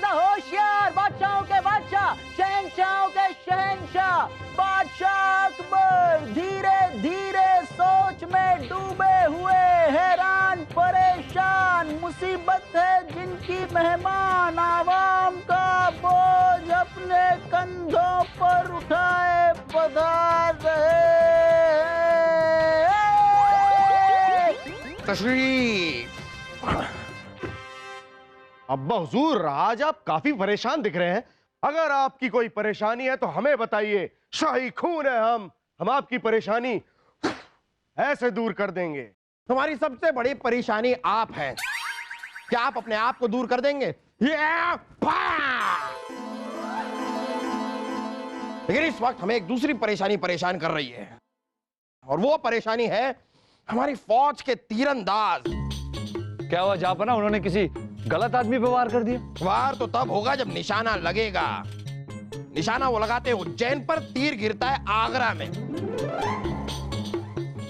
होशियार, बादशाहों के बादशाह, शहंशाहों के शहंशाह, बादशाह अकबर धीरे धीरे सोच में डूबे हुए, हैरान परेशान, मुसीबत है जिनकी मेहमान, आवाम का बोझ अपने कंधों पर उठाए पधार रहे। तशरीफ। अब्बा हुजूर, आज आप काफी परेशान दिख रहे हैं। अगर आपकी कोई परेशानी है तो हमें बताइए, शाही खून है हम आपकी परेशानी ऐसे दूर कर देंगे। हमारी सबसे बड़ी परेशानी आप हैं। क्या आप अपने आप को दूर कर देंगे? लेकिन इस वक्त हमें एक दूसरी परेशानी परेशान कर रही है, और वो परेशानी है हमारी फौज के तीरंदाज। क्या हुआ जापना, उन्होंने किसी गलत आदमी पे वार कर दिया? वार तो तब होगा जब निशाना लगेगा। निशाना वो लगाते हैं उज्जैन पर, तीर गिरता है आगरा में।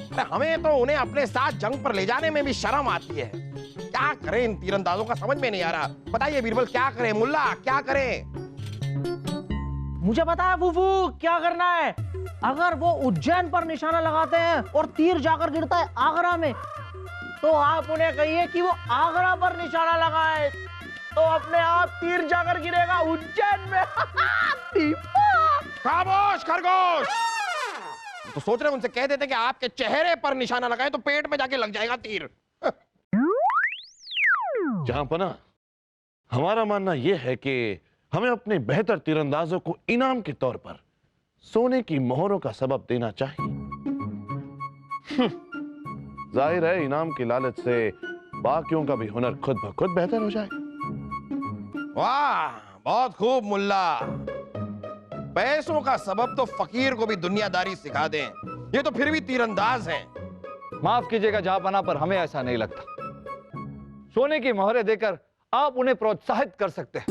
अरे हमें तो उन्हें अपने साथ जंग पर ले जाने में भी शर्म आती है। क्या करें इन तीरंदाजों का समझ में नहीं आ रहा। बताइए बीरबल, क्या करें? मुल्ला क्या करें? मुझे पता है फूफू क्या करना है। अगर वो उज्जैन पर निशाना लगाते हैं और तीर जाकर गिरता है आगरा में, तो आप उन्हें कहिए कि वो आगरा पर निशाना लगाए, तो अपने आप तीर जाकर गिरेगा उज्जैन में। खामोश खरगोश। तो सोच रहे उनसे कह देते कि आपके चेहरे पर निशाना लगाए तो पेट में जाके लग जाएगा तीर। जहांपना, हमारा मानना यह है कि हमें अपने बेहतर तीरंदाजों को इनाम के तौर पर सोने की मोहरों का सबब देना चाहिए। जाहिर है इनाम की लालच से बाकियों का भी हुनर खुद ब खुद बेहतर हो जाए। वाह, बहुत खूब मुल्ला। पैसों का सबब तो फकीर को भी दुनियादारी सिखा दें, ये तो फिर भी तीरंदाज हैं। माफ कीजिएगा जहांपना, पर हमें ऐसा नहीं लगता। सोने की मोहरें देकर आप उन्हें प्रोत्साहित कर सकते हैं,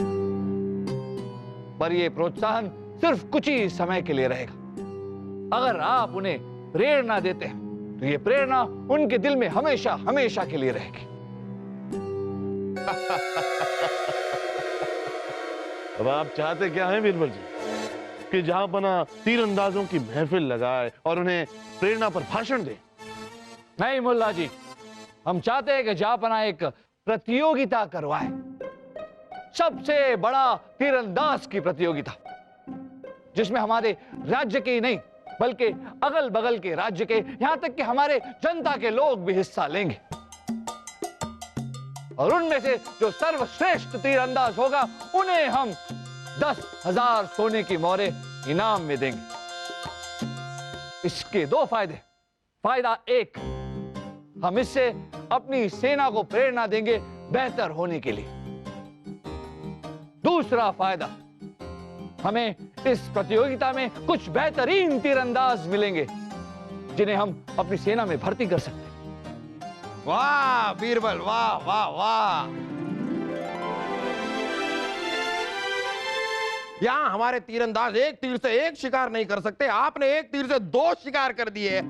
पर यह प्रोत्साहन सिर्फ कुछ ही समय के लिए रहेगा। अगर आप उन्हें प्रेरणा देते हैं तो ये प्रेरणा उनके दिल में हमेशा हमेशा के लिए रहेगी। अब आप चाहते क्या हैं बीरबल जी? कि जहांपना तीरंदाजों की महफिल लगाए और उन्हें प्रेरणा पर भाषण दे? नहीं मुल्ला जी, हम चाहते हैं कि जहांपना एक प्रतियोगिता करवाए, सबसे बड़ा तीरंदाज की प्रतियोगिता, जिसमें हमारे राज्य के ही नहीं बल्कि अगल बगल के राज्य के, यहां तक कि हमारे जनता के लोग भी हिस्सा लेंगे। और उनमें से जो सर्वश्रेष्ठ तीरंदाज होगा उन्हें हम 10,000 सोने की मोहरें इनाम में देंगे। इसके दो फायदे। फायदा एक, हम इससे अपनी सेना को प्रेरणा देंगे बेहतर होने के लिए। दूसरा फायदा, हमें इस प्रतियोगिता में कुछ बेहतरीन तीरंदाज मिलेंगे जिन्हें हम अपनी सेना में भर्ती कर सकते हैं। वाह बीरबल, वाह वाह वाह। यहां हमारे तीरंदाज एक तीर से एक शिकार नहीं कर सकते, आपने एक तीर से 2 शिकार कर दिए।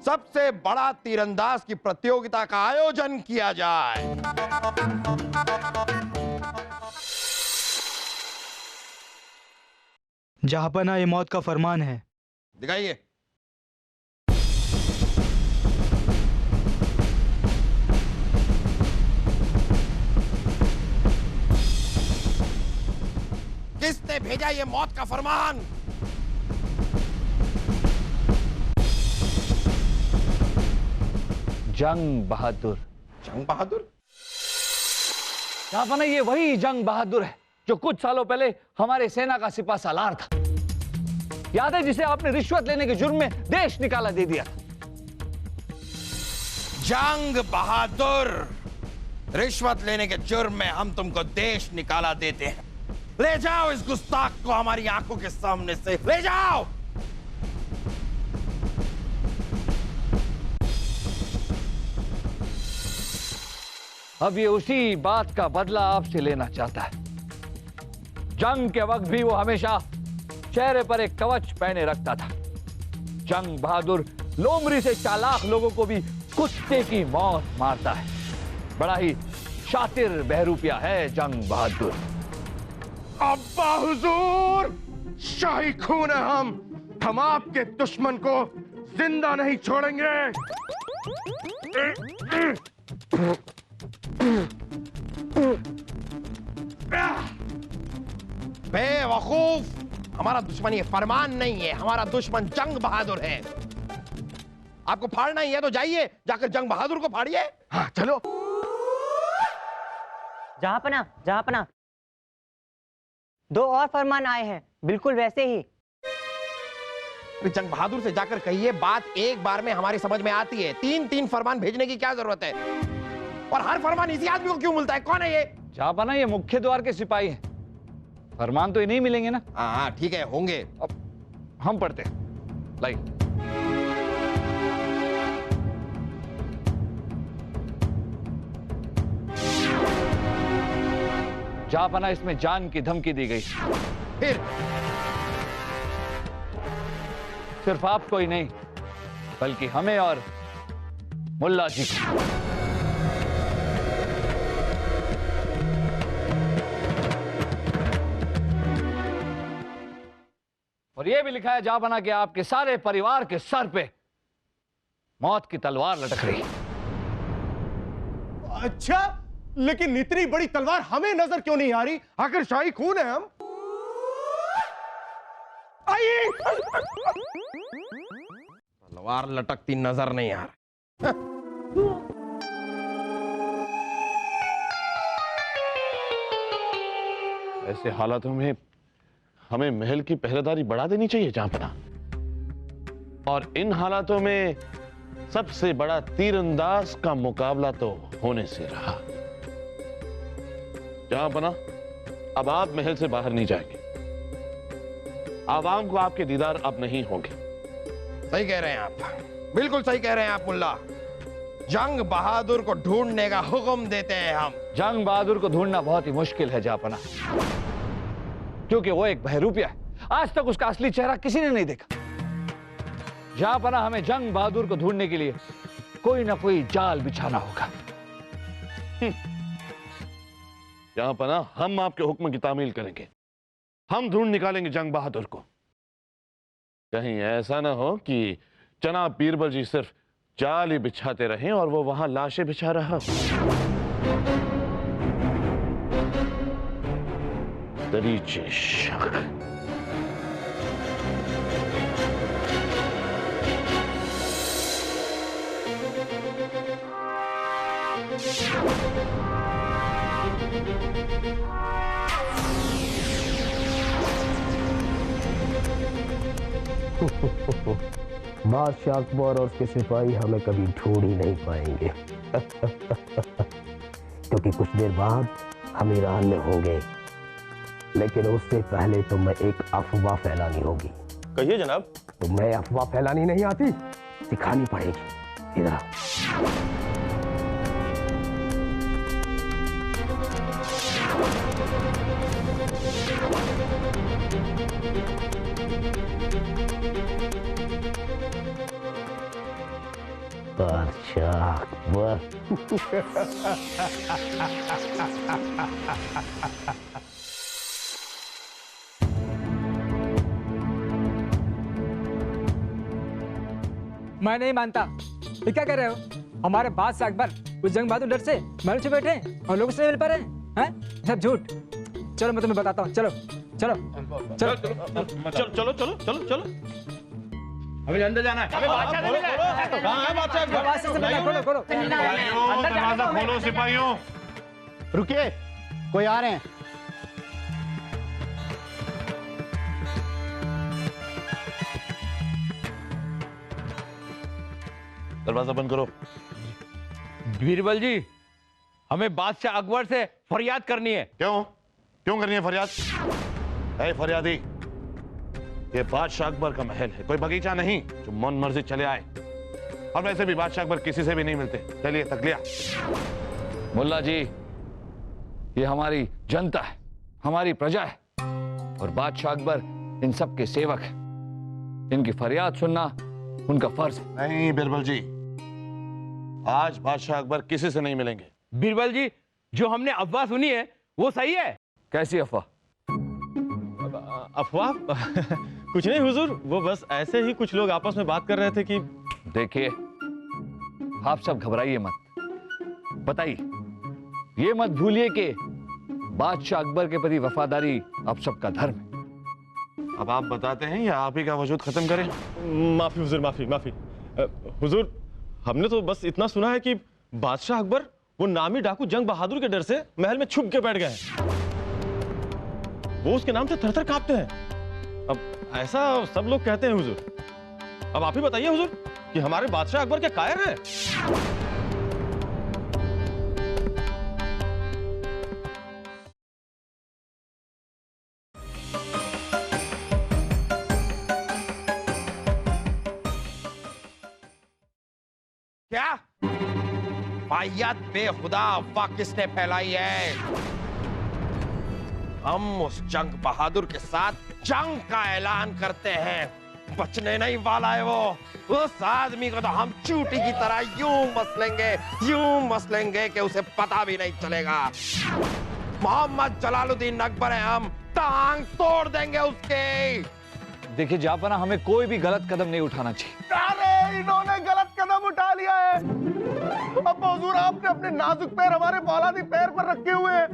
सबसे बड़ा तीरंदाज की प्रतियोगिता का आयोजन किया जाए। जहांपना, ये मौत का फरमान है। दिखाइए। किसने भेजा ये मौत का फरमान? जंग बहादुर। जंग बहादुर? जहांपना, ये वही जंग बहादुर है जो कुछ सालों पहले हमारे सेना का सिपा सालार था। याद है, जिसे आपने रिश्वत लेने के जुर्म में देश निकाला दे दिया था। जंग बहादुर, रिश्वत लेने के जुर्म में हम तुमको देश निकाला देते हैं। ले जाओ इस गुस्ताख को हमारी आंखों के सामने से, ले जाओ। अब ये उसी बात का बदला आपसे लेना चाहता है। जंग के वक्त भी वो हमेशा चेहरे पर एक कवच पहने रखता था। जंग बहादुर लोमड़ी से चालाक लोगों को भी कुत्ते की मौत मारता है। बड़ा ही शातिर बहरूपिया है जंग बहादुर। अब्बा हुजूर, शाही खून है हम आपके दुश्मन को जिंदा नहीं छोड़ेंगे। बेवकूफ, हमारा दुश्मन ये फरमान नहीं है, हमारा दुश्मन जंग बहादुर है। आपको फाड़ना ही है तो जाइए, जाकर जंग बहादुर को फाड़िए। हाँ चलो। जहांपना, 2 और फरमान आए हैं, बिल्कुल वैसे ही। जंग बहादुर से जाकर कहिए बात एक बार में हमारी समझ में आती है, 3-3 फरमान भेजने की क्या जरूरत है? और हर फरमान इसी आदमी को क्यों मिलता है? कौन है ये? जहांपना ये मुख्य द्वार के सिपाही हैं, फरमान तो ये नहीं मिलेंगे ना। हाँ ठीक है, होंगे। अब हम पढ़ते हैं। लाई जहांपना इसमें जान की धमकी दी गई, फिर सिर्फ आपको ही नहीं बल्कि हमें और मुल्ला जी को। और यह भी लिखा है जहांपना कि आपके सारे परिवार के सर पे मौत की तलवार लटक रही। अच्छा, लेकिन इतनी बड़ी तलवार हमें नजर क्यों नहीं आ रही? आखिर शाही खून है हम। आइए। तलवार लटकती नजर नहीं आ रही। ऐसे हालातों में हमें महल की पहरेदारी बढ़ा देनी चाहिए जहांपना। और इन हालातों में सबसे बड़ा तीरंदाज का मुकाबला तो होने से रहा। जहांपना, अब आप महल से बाहर नहीं जाएंगे। आवाम को आपके दीदार अब नहीं होंगे। सही कह रहे हैं आप, बिल्कुल सही कह रहे हैं आप मुल्ला। जंग बहादुर को ढूंढने का हुक्म देते हैं हम। जंग बहादुर को ढूंढना बहुत ही मुश्किल है जहांपना, क्योंकि वो एक बहरूपिया है। आज तक उसका असली चेहरा किसी ने नहीं देखा। जहांपना, हमें जंग बहादुर को ढूंढने के लिए कोई ना कोई जाल बिछाना होगा। जहांपना, हम आपके हुक्म की तामील करेंगे। हम ढूंढ निकालेंगे जंग बहादुर को। कहीं ऐसा ना हो कि जनाब बीरबल जी सिर्फ जाल ही बिछाते रहें और वो वहां लाशें बिछा रहा हो। दरीचे शक। बादशाह अकबर और उसके सिपाही हमें कभी ढूंढ ही नहीं पाएंगे। क्योंकि कुछ देर बाद हम ईरान में होंगे, लेकिन उससे पहले तो मैं एक अफवाह फैलानी होगी। कहिए जनाब। तो मैं अफवाह फैलानी नहीं आती, सिखानी पड़ेगी। इधर बादशाह अकबर। मैं नहीं मानता। ये क्या कर रहे हो? हमारे बादशाह अकबर उस जंग बहादुर डर से महल से बैठे हैं और लोगों से नहीं मिल पा रहे हैं। सब झूठ। चलो मैं तुम्हें बताता हूँ। चलो चलो चलो चलो चलो चलो चलो। हमें अंदर जाना है। हमें बादशाह से मिलना है। कहाँ है बादशाह? बादशाह से मिलना। खोलो खोलो। दरवाजा खोलो सिपाहियों। रुकिए, कोई आ रहे हैं। दरवाजा बंद करो। बीरबल जी, हमें बादशाह अकबर से फरियाद करनी है। क्यों क्यों करनी है फरियाद? है फरियादी, ये बादशाह अकबर का महल है, कोई बगीचा नहीं जो मन मर्जी चले आए। और वैसे भी बादशाह अकबर किसी से भी नहीं मिलते। चलिए तकलिया। मुल्ला जी, ये हमारी जनता है, हमारी प्रजा है और बादशाह अकबर इन सब के सेवक है। इनकी फरियाद सुनना उनका फर्ज है। नहीं बीरबल जी, आज बादशाह अकबर किसी से नहीं मिलेंगे। बीरबल जी, जो हमने अफवाह सुनी है वो सही है? कैसी अफवाह? अफवाह? कुछ नहीं हुजूर, वो बस ऐसे ही कुछ लोग आपस में बात कर रहे थे कि। देखिए, आप सब घबराइए मत, बताइए, ये मत भूलिए कि बादशाह अकबर के प्रति वफादारी आप सबका धर्म है। अब आप बताते हैं या आप ही का वजूद खत्म करें? माफी हुजूर, माफी माफी। हुजूर, हमने तो बस इतना सुना है कि बादशाह अकबर वो नामी डाकू जंग बहादुर के डर से महल में छुप के बैठ गए हैं। वो उसके नाम से थर-थर कांपते हैं। अब ऐसा सब लोग कहते हैं हुजूर। अब आप ही बताइए हुजूर कि हमारे बादशाह अकबर क्या कायर हैं? क्या वाहियात बेखुदा अफवाह किसने फैलाई है? हम उस जंग बहादुर के साथ जंग का ऐलान करते हैं। बचने नहीं वाला है वो। उस आदमी को तो हम चूटी की तरह यूं मसलेंगे कि उसे पता भी नहीं चलेगा। मोहम्मद जलालुद्दीन अकबर है, हम टांग तोड़ देंगे उसके। देखिए जापना, हमें कोई भी गलत कदम नहीं उठाना चाहिए। अरे इन्होंने गलत कदम उठा लिया है। अब हुजूर, आपने अपने नाजुक पैर हमारे फौलादी पैर पर रखे हुए हैं।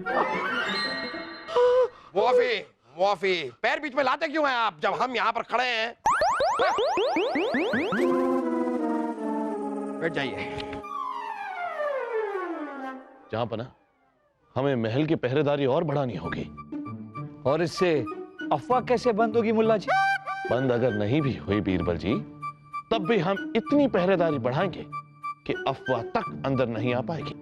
मुआफी, पैर बीच में लाते क्यों हैं आप, जब हम यहाँ पर खड़े हैं? बैठ जाइए। जहां पना, हमें महल की पहरेदारी और बढ़ानी होगी। और इससे अफवाह कैसे बंद होगी मुल्ला जी? बंद अगर नहीं भी हुई बीरबल जी, तब भी हम इतनी पहरेदारी बढ़ाएंगे कि अफवाह तक अंदर नहीं आ पाएगी।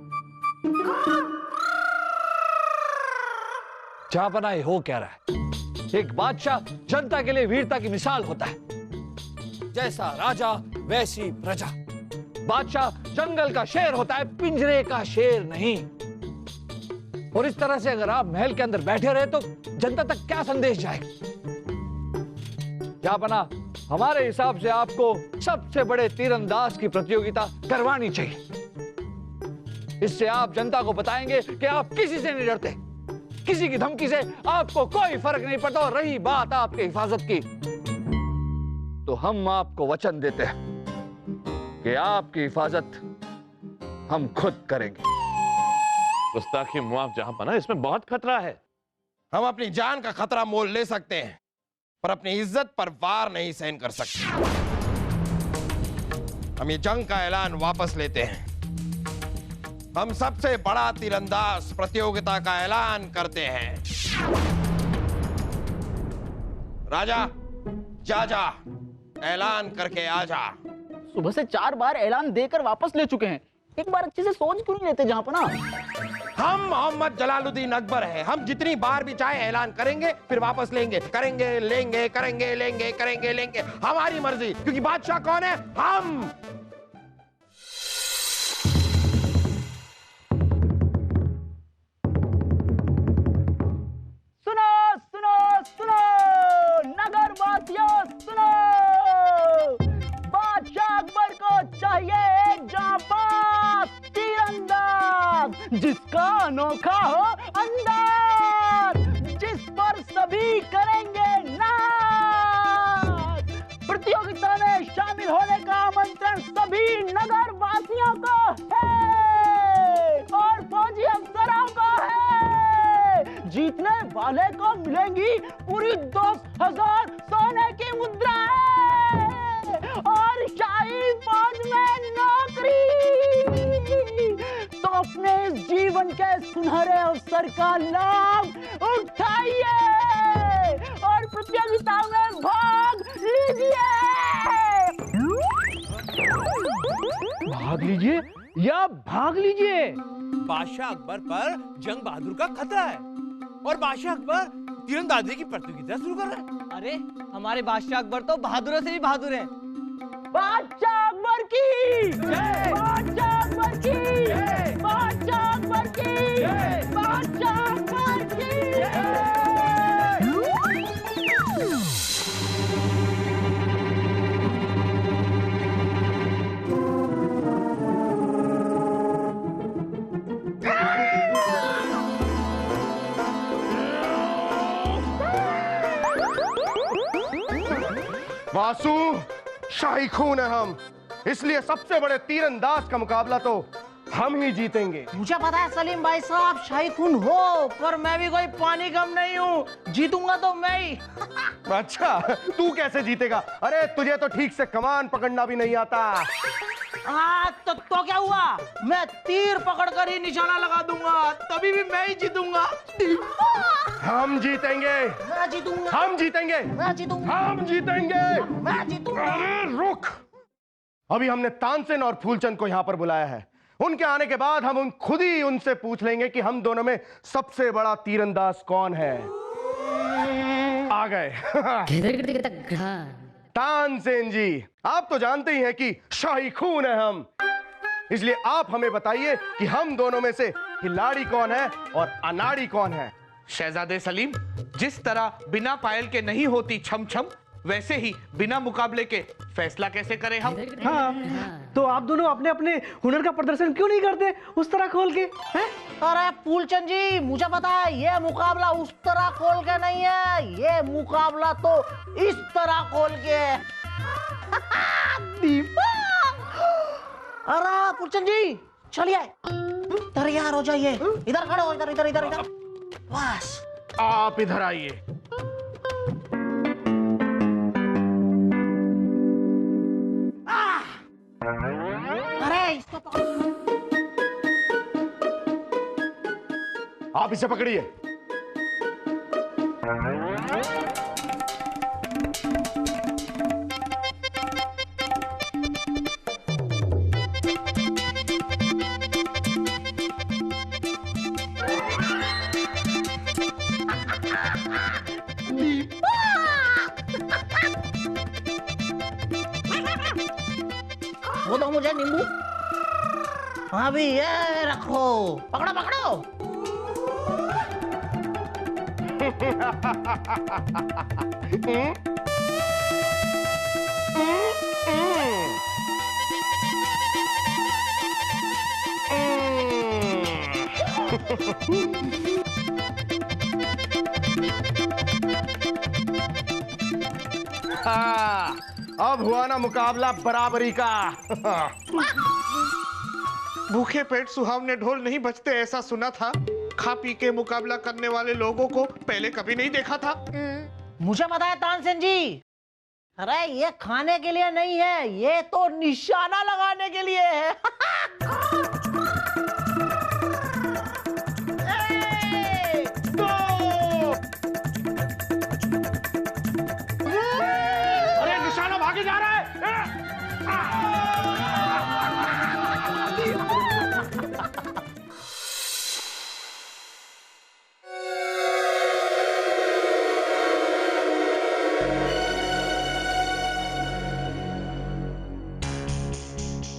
जापना, ये हो क्या रहा है? एक बादशाह जनता के लिए वीरता की मिसाल होता है। जैसा राजा वैसी प्रजा। बादशाह जंगल का शेर होता है, पिंजरे का शेर नहीं। और इस तरह से अगर आप महल के अंदर बैठे रहे तो जनता तक क्या संदेश जाएगा? जापना, हमारे हिसाब से आपको सबसे बड़े तीरंदाज की प्रतियोगिता करवानी चाहिए। इससे आप जनता को बताएंगे कि आप किसी से नहीं डरते, किसी की धमकी से आपको कोई फर्क नहीं पड़ता। और रही बात आपकी हिफाजत की, तो हम आपको वचन देते हैं कि आपकी हिफाजत हम खुद करेंगे। गुस्ताखी मुआफ जहां पना, इसमें बहुत खतरा है। हम अपनी जान का खतरा मोल ले सकते हैं, पर अपनी इज्जत पर वार नहीं सहन कर सकते। हम ये जंग का ऐलान वापस लेते हैं। हम सबसे बड़ा तीरंदाज प्रतियोगिता का ऐलान करते हैं। राजा, जा ऐलान करके आ जा। सुबह से 4 बार ऐलान देकर वापस ले चुके हैं, एक बार अच्छे से सोच क्यों नहीं लेते जहांपना? हम मोहम्मद जलालुद्दीन अकबर हैं। हम जितनी बार भी चाहे ऐलान करेंगे, फिर वापस लेंगे, करेंगे, लेंगे, करेंगे, लेंगे, करेंगे, लेंगे। हमारी मर्जी, क्योंकि बादशाह कौन है? हम। सुनो सुनो सुनो नगर वासियों, सुनो। बादशाह अकबर को चाहिए एक जांबाज तीरंदाज, जिसका अनोखा हो अंदाज, जिस पर सभी करेंगे नाज। प्रतियोगिता में शामिल होने का आमंत्रण सभी नगर वासियों को है और फौजी अफसरों को है। जीतने वाले को मिलेंगी पूरी 10,000 सोने की मुद्राएं और शाही फौज में नौकरी। तो अपने इस जीवन के सुनहरे अवसर का लाभ उठाइए और प्रतियोगिता में भाग लीजिए। भाग लीजिए या भाग लीजिए। बादशाह अकबर पर जंग बहादुर का खतरा है और बादशाह अकबर तीरंदाजी की प्रतियोगिता शुरू कर रहे हैं। अरे हमारे बादशाह अकबर तो बहादुरों से भी बहादुर हैं। बादशाह अकबर की जय, बादशाह अकबर की जय, बादशाह अकबर की जय, बादशाह अकबर की जय। वासु, शाही खून है हम, इसलिए सबसे बड़े तीरंदाज का मुकाबला तो हम ही जीतेंगे। मुझे पता है सलीम भाई साहब शाही खून हो, पर मैं भी कोई पानी कम नहीं हूँ, जीतूंगा तो मैं ही। अच्छा, तू कैसे जीतेगा? अरे तुझे तो ठीक से कमान पकड़ना भी नहीं आता। तो क्या हुआ, मैं तीर पकड़कर ही निशाना लगा दूंगा, तभी भी मैं ही जीतूंगा। हम जीतेंगे, मैं जीतूंगा, हम जीतेंगे, मैं जीतूंगा, हम जीतेंगे, मैं जीतूंगा। अरे रुक, अभी हमने तानसेन और फूलचंद को यहाँ पर बुलाया है। उनके आने के बाद हम खुद ही उनसे पूछ लेंगे कि हम दोनों में सबसे बड़ा तीरंदाज कौन है। आ गए। तानसेन जी, आप तो जानते ही हैं कि शाही खून है हम, इसलिए आप हमें बताइए कि हम दोनों में से खिलाड़ी कौन है और अनाड़ी कौन है। शहजादे सलीम, जिस तरह बिना पायल के नहीं होती छम छम, वैसे ही बिना मुकाबले के फैसला कैसे करें हम? हाँ, तो आप दोनों अपने अपने हुनर का प्रदर्शन क्यों नहीं करते उस तरह खोल के? हैं? अरे फूलचंद जी, मुझे पता है ये मुकाबला उस तरह खोल के नहीं है, ये मुकाबला तो इस तरह खोल के है। अरे फूलचंद जी चलिए, तैयार हो जाइए, इधर खड़े हो, इधर इधर इधर इधर, बस आप इधर आइए। अरे इसको आप इसे पकड़िए। वो तो मुझे नींबू, अभी ये रखो, पकड़ो पकड़ो। हाँ, अब हुआ ना मुकाबला बराबरी का। भूखे पेट सुहावने ढोल नहीं बजते, ऐसा सुना था। खा पी के मुकाबला करने वाले लोगों को पहले कभी नहीं देखा था। मुझे पता है तानसेन जी, अरे ये खाने के लिए नहीं है, ये तो निशाना लगाने के लिए है। अरे निशाना भागे जा रहा है।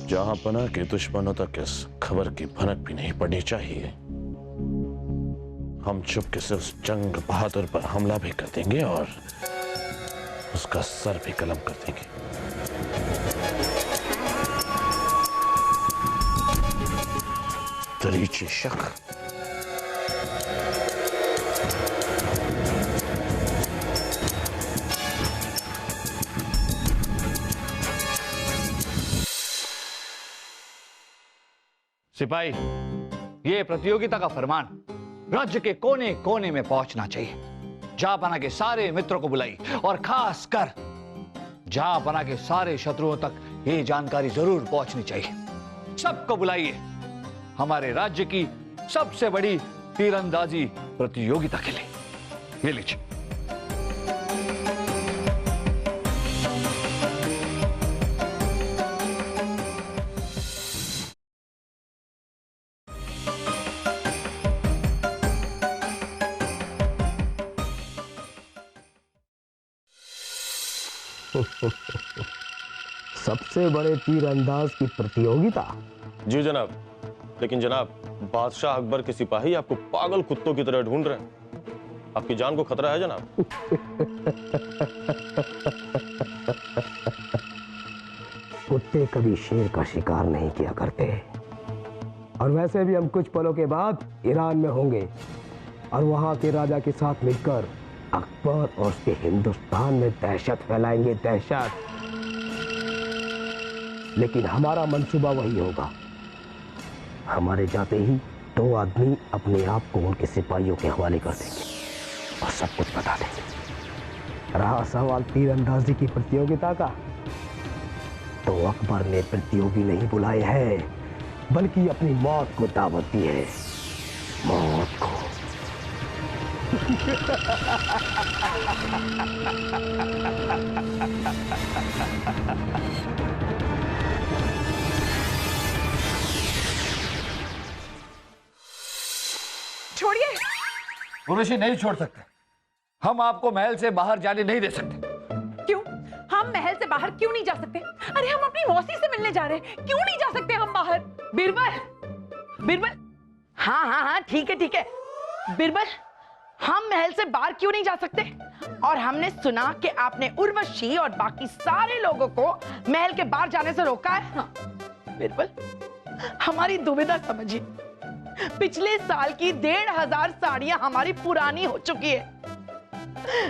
जहां पना के दुश्मनों तक इस खबर की भनक भी नहीं पड़नी चाहिए। हम चुपके से उस जंग बहादुर पर हमला भी कर देंगे और उसका सर भी कलम कर देंगे। दरीची शक। सिपाही, ये प्रतियोगिता का फरमान राज्य के कोने कोने में पहुंचना चाहिए। जहांपना के सारे मित्रों को बुलाइए और खास कर जहांपना के सारे शत्रुओं तक ये जानकारी जरूर पहुंचनी चाहिए। सबको बुलाइए हमारे राज्य की सबसे बड़ी तीरंदाजी प्रतियोगिता के लिए। ये लीजिए। सबसे बड़े तीरंदाज की प्रतियोगिता? जी जनाब, लेकिन जनाब बादशाह अकबर के सिपाही आपको पागल कुत्तों की तरह ढूंढ रहे हैं। आपकी जान को खतरा है जनाब। कुत्ते कभी शेर का शिकार नहीं किया करते। और वैसे भी हम कुछ पलों के बाद ईरान में होंगे और वहां के राजा के साथ मिलकर अकबर और उसके हिंदुस्तान में दहशत फैलाएंगे, दहशत। लेकिन हमारा मंसूबा वही होगा। हमारे जाते ही 2 आदमी अपने आप को उनके सिपाहियों के हवाले कर देंगे और सब कुछ बता देंगे। रहा सवाल तीरंदाजी की प्रतियोगिता का, तो अकबर ने प्रतियोगी नहीं बुलाए हैं, बल्कि अपनी मौत को दावत दी है, मौत को। छोड़िए। उर्वशी, नहीं छोड़ सकते। हम आपको महल से बाहर जाने नहीं दे सकते। क्यों? हम महल से बाहर क्यों नहीं जा सकते? अरे हम अपनी मौसी से मिलने जा रहे हैं, क्यों नहीं जा सकते हम बाहर? बीरबल, बीरबल, हाँ, ठीक है। बीरबल, हम महल से बाहर क्यों नहीं जा सकते? और हमने सुना कि आपने उर्वशी और बाकी सारे लोगों को महल के बाहर जाने से रोका है। हाँ। बीरबल, हमारी दुविधा समझिए। पिछले साल की 1500 साड़ियां हमारी पुरानी हो चुकी है।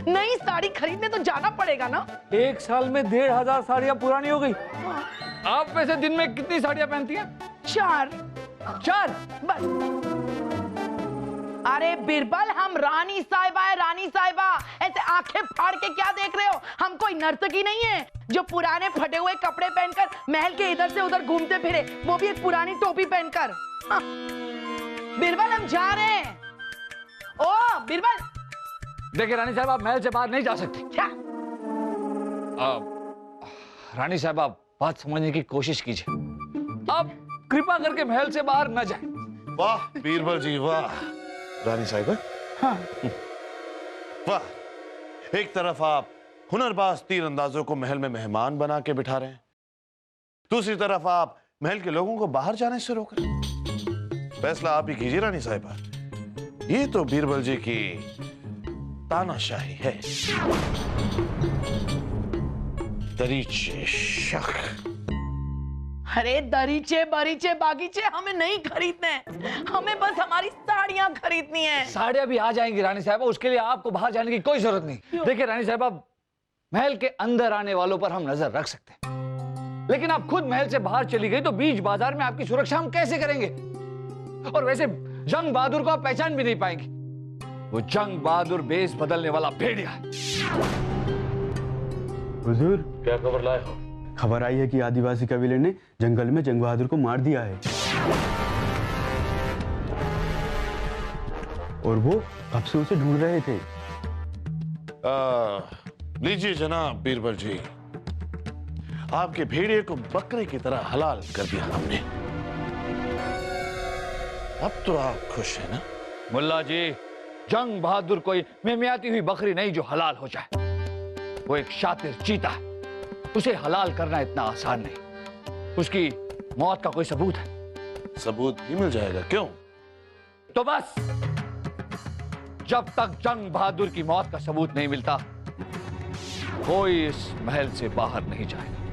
नई साड़ी खरीदने तो जाना पड़ेगा ना। 1 साल में 1500 साड़ियां पुरानी हो गई। आप वैसे दिन में कितनी साड़ियां पहनती हैं? 4 बस। अरे बिरबल, हम रानी साहिबा है, रानी साहिबा। ऐसे आंखें फाड़ के क्या देख रहे हो? हम कोई नर्तकी नहीं है जो पुराने फटे हुए कपड़े पहनकर महल के इधर से उधर घूमते फिरे, वो भी एक पुरानी टोपी पहनकर। हाँ। बिरबल, हम जा रहे हैं। ओ बिरबल, देखिए रानी साहब, आप महल से बाहर नहीं जा सकते। क्या? रानी साहब, आप बात समझने की कोशिश कीजिए। आप कृपा करके महल से बाहर न जाएं। वाह बीरबल जी, वाह। रानी साहिबा, हाँ। वाह। एक तरफ आप हुनरबाज तीरंदाजों को महल में मेहमान बना के बिठा रहे हैं, दूसरी तरफ आप महल के लोगों को बाहर जाने से रोक रहे हैं। फैसला आप ही कीजिए रानी साहिबा। ये तो बीरबल जी की तानाशाही है। दरीचे शक। अरे दरीचे बरीचे बागीचे हमें नहीं खरीदने, हमें बस हमारी साड़ियां खरीदनी है। साड़ियां भी आ जाएंगी रानी साहबा, उसके लिए आपको बाहर जाने की कोई जरूरत नहीं। देखिए रानी साहबा, महल के अंदर आने वालों पर हम नजर रख सकते हैं, लेकिन आप खुद महल से बाहर चली गई तो बीच बाजार में आपकी सुरक्षा हम कैसे करेंगे? और वैसे जंग बहादुर को आप पहचान भी नहीं पाएंगे। वो जंग बहादुर बेस बदलने वाला भेड़िया है। हुजूर, क्या खबर लाए हो? खबर आई है कि आदिवासी कबीले ने जंगल में जंग बहादुर को मार दिया है और वो कब से उसे ढूंढ रहे थे। लीजिए जनाब बीरबल जी, आपके भेड़िए को बकरे की तरह हलाल कर दिया हमने। अब तो आप खुश हैं ना? मुल्ला जी, जंग बहादुर कोई मेमियाती हुई बकरी नहीं जो हलाल हो जाए। वो एक शातिर चीता है, उसे हलाल करना इतना आसान नहीं। उसकी मौत का कोई सबूत है? सबूत भी मिल जाएगा। क्यों? तो बस जब तक जंग बहादुर की मौत का सबूत नहीं मिलता, कोई इस महल से बाहर नहीं जाएगा।